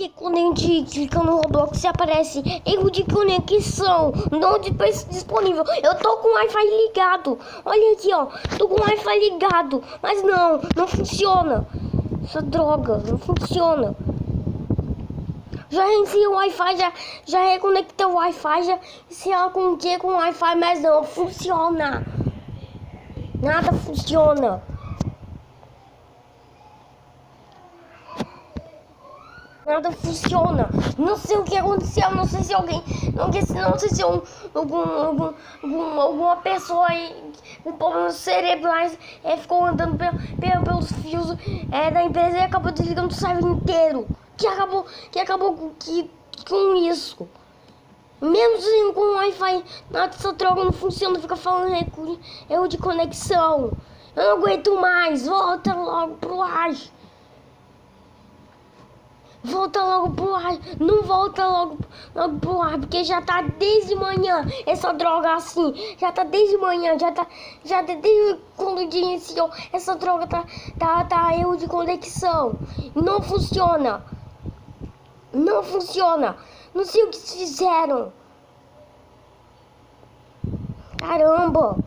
Que quando a gente clica no Roblox aparece erro de conexão, não disponível. Eu tô com o Wi-Fi ligado. Olha aqui, ó. Tô com o Wi-Fi ligado. Mas não funciona. Essa droga, não funciona. Já reiniciei o Wi-Fi, já reconectei o Wi-Fi, já se com o Wi-Fi, mas não funciona. Nada funciona. Nada funciona. Não sei o que aconteceu. Não sei se alguém. Não sei se alguma pessoa aí com problemas cerebrais ficou andando pelos fios da empresa e acabou desligando o server inteiro. Que acabou com isso. Mesmo assim, com o Wi-Fi, nada dessa droga não funciona. Fica falando erro de conexão. Eu não aguento mais. Volta logo pro ar. Volta logo pro ar, não volta logo pro ar, porque já tá desde manhã essa droga assim, já tá desde manhã, já desde quando o dia iniciou, essa droga tá erro de conexão, não funciona, não sei o que fizeram, caramba.